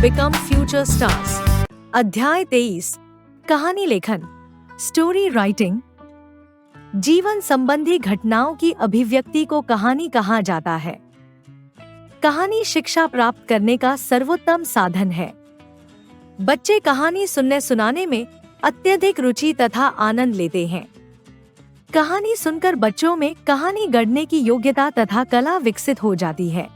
become future stars. अध्याय 23 कहानी लेखन स्टोरी राइटिंग। जीवन संबंधी घटनाओं की अभिव्यक्ति को कहानी कहा जाता है। कहानी शिक्षा प्राप्त करने का सर्वोत्तम साधन है। बच्चे कहानी सुनने सुनाने में अत्यधिक रुचि तथा आनंद लेते हैं। कहानी सुनकर बच्चों में कहानी गढ़ने की योग्यता तथा कला विकसित हो जाती है।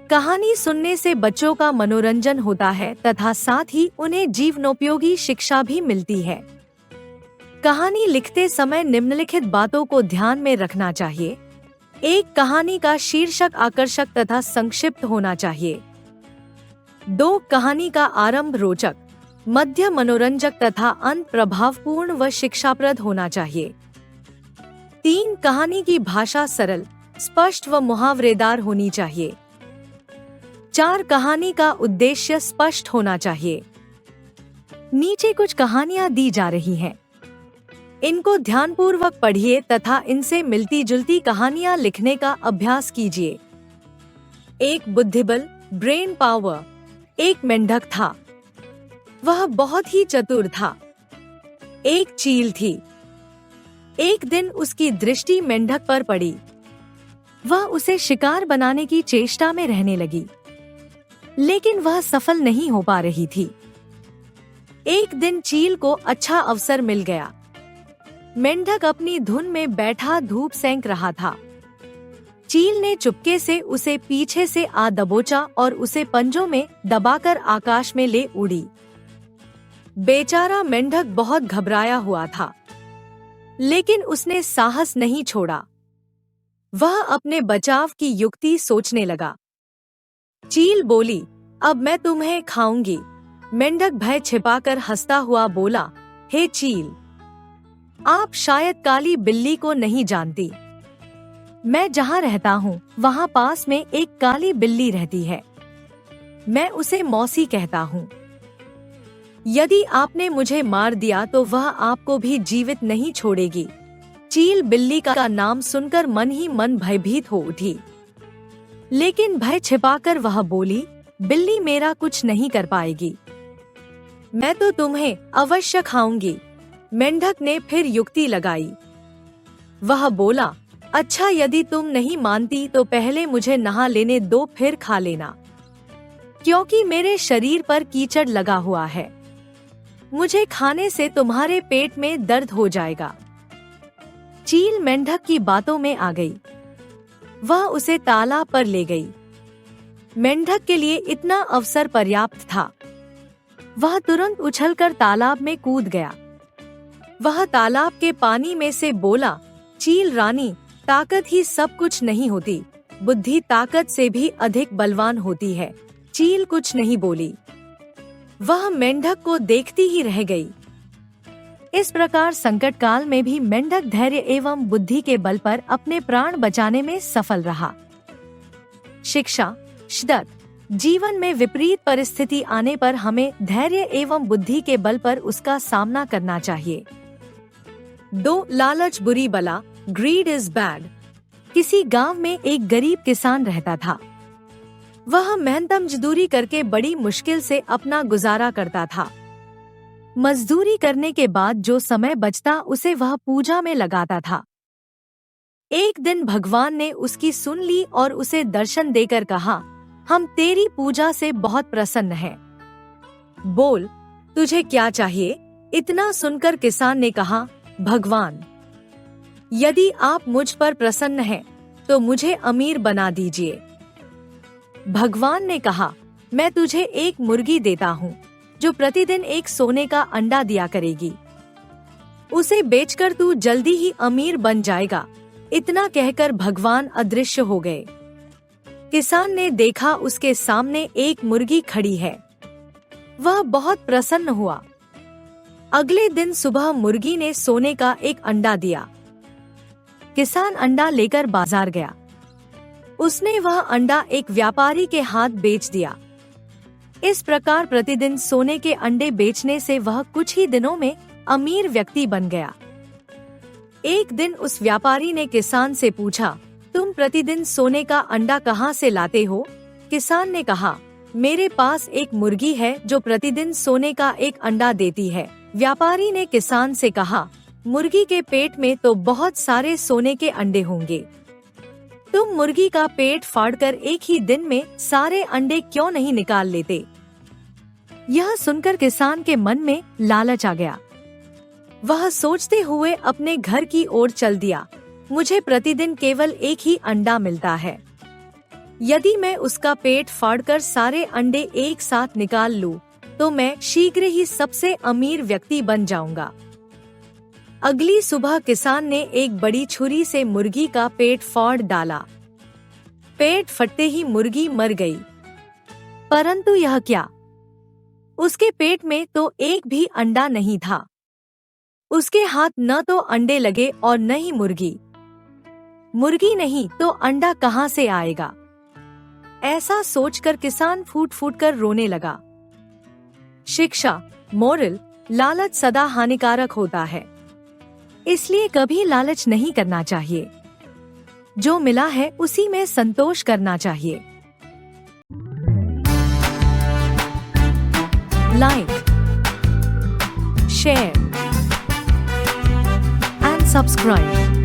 कहानी सुनने से बच्चों का मनोरंजन होता है तथा साथ ही उन्हें जीवनोपयोगी शिक्षा भी मिलती है। कहानी लिखते समय निम्नलिखित बातों को ध्यान में रखना चाहिए। एक, कहानी का शीर्षक आकर्षक तथा संक्षिप्त होना चाहिए। 2, कहानी का आरंभ रोचक, मध्य मनोरंजक तथा अंत प्रभावपूर्ण व शिक्षाप्रद होना चाहिए। 3, कहानी की भाषा सरल, स्पष्ट व मुहावरेदार होनी चाहिए। 4, कहानी का उद्देश्य स्पष्ट होना चाहिए। नीचे कुछ कहानियां दी जा रही हैं। इनको ध्यानपूर्वक पढ़िए तथा इनसे मिलती जुलती कहानियां लिखने का अभ्यास कीजिए। एक बुद्धिबल ब्रेन पावर। एक मेंढक था, वह बहुत ही चतुर था। एक चील थी। एक दिन उसकी दृष्टि मेंढक पर पड़ी। वह उसे शिकार बनाने की चेष्टा में रहने लगी, लेकिन वह सफल नहीं हो पा रही थी। एक दिन चील को अच्छा अवसर मिल गया। मेंढक अपनी धुन में बैठा धूप सेंक रहा था। चील ने चुपके से उसे पीछे से आ दबोचा और उसे पंजों में दबाकर आकाश में ले उड़ी। बेचारा मेंढक बहुत घबराया हुआ था, लेकिन उसने साहस नहीं छोड़ा। वह अपने बचाव की युक्ति सोचने लगा। चील बोली, अब मैं तुम्हें खाऊंगी। मेंढक भय छिपाकर हंसता हुआ बोला, हे चील, आप शायद काली बिल्ली को नहीं जानती। मैं जहाँ रहता हूँ वहाँ पास में एक काली बिल्ली रहती है। मैं उसे मौसी कहता हूँ। यदि आपने मुझे मार दिया तो वह आपको भी जीवित नहीं छोड़ेगी। चील बिल्ली का नाम सुनकर मन ही मन भयभीत हो उठी, लेकिन भय छिपाकर वह बोली, बिल्ली मेरा कुछ नहीं कर पाएगी। मैं तो तुम्हें अवश्य खाऊंगी। मेंढक ने फिर युक्ति लगाई। वह बोला, अच्छा, यदि तुम नहीं मानती तो पहले मुझे नहा लेने दो, फिर खा लेना, क्योंकि मेरे शरीर पर कीचड़ लगा हुआ है। मुझे खाने से तुम्हारे पेट में दर्द हो जाएगा। चील मेंढक की बातों में आ गई। वह उसे तालाब पर ले गई। मेंढक के लिए इतना अवसर पर्याप्त था। वह तुरंत उछलकर तालाब में कूद गया। वह तालाब के पानी में से बोला, चील रानी, ताकत ही सब कुछ नहीं होती, बुद्धि ताकत से भी अधिक बलवान होती है। चील कुछ नहीं बोली। वह मेंढक को देखती ही रह गई। इस प्रकार संकट काल में भी मेंढक धैर्य एवं बुद्धि के बल पर अपने प्राण बचाने में सफल रहा। शिक्षा षदत्, जीवन में विपरीत परिस्थिति आने पर हमें धैर्य एवं बुद्धि के बल पर उसका सामना करना चाहिए। 2, लालच बुरी बला, ग्रीड इज बैड। किसी गांव में एक गरीब किसान रहता था। वह मेहनत मजदूरी करके बड़ी मुश्किल से अपना गुजारा करता था। मजदूरी करने के बाद जो समय बचता उसे वह पूजा में लगाता था। एक दिन भगवान ने उसकी सुन ली और उसे दर्शन देकर कहा, हम तेरी पूजा से बहुत प्रसन्न हैं। बोल, तुझे क्या चाहिए? इतना सुनकर किसान ने कहा, भगवान, यदि आप मुझ पर प्रसन्न हैं तो मुझे अमीर बना दीजिए। भगवान ने कहा, मैं तुझे एक मुर्गी देता हूँ जो प्रतिदिन एक सोने का अंडा दिया करेगी। उसे बेचकर तू जल्दी ही अमीर बन जाएगा। इतना कहकर भगवान अदृश्य हो गए। किसान ने देखा उसके सामने एक मुर्गी खड़ी है। वह बहुत प्रसन्न हुआ। अगले दिन सुबह मुर्गी ने सोने का एक अंडा दिया। किसान अंडा लेकर बाजार गया। उसने वह अंडा एक व्यापारी के हाथ बेच दिया। इस प्रकार प्रतिदिन सोने के अंडे बेचने से वह कुछ ही दिनों में अमीर व्यक्ति बन गया। एक दिन उस व्यापारी ने किसान से पूछा, तुम प्रतिदिन सोने का अंडा कहाँ से लाते हो? किसान ने कहा, मेरे पास एक मुर्गी है जो प्रतिदिन सोने का एक अंडा देती है। व्यापारी ने किसान से कहा, मुर्गी के पेट में तो बहुत सारे सोने के अंडे होंगे। तुम मुर्गी का पेट फाड़कर एक ही दिन में सारे अंडे क्यों नहीं निकाल लेते? यह सुनकर किसान के मन में लालच आ गया। वह सोचते हुए अपने घर की ओर चल दिया। मुझे प्रतिदिन केवल एक ही अंडा मिलता है। यदि मैं उसका पेट फाड़कर सारे अंडे एक साथ निकाल लूं, तो मैं शीघ्र ही सबसे अमीर व्यक्ति बन जाऊंगा। अगली सुबह किसान ने एक बड़ी छुरी से मुर्गी का पेट फाड़ डाला। पेट फटते ही मुर्गी मर गई। परंतु यह क्या? उसके पेट में तो एक भी अंडा नहीं था। उसके हाथ न तो अंडे लगे और न ही मुर्गी। मुर्गी नहीं तो अंडा कहां से आएगा? ऐसा सोचकर किसान फूट फूट कर रोने लगा। शिक्षा, मोरल, लालच सदा हानिकारक होता है, इसलिए कभी लालच नहीं करना चाहिए। जो मिला है उसी में संतोष करना चाहिए। Like, share and subscribe.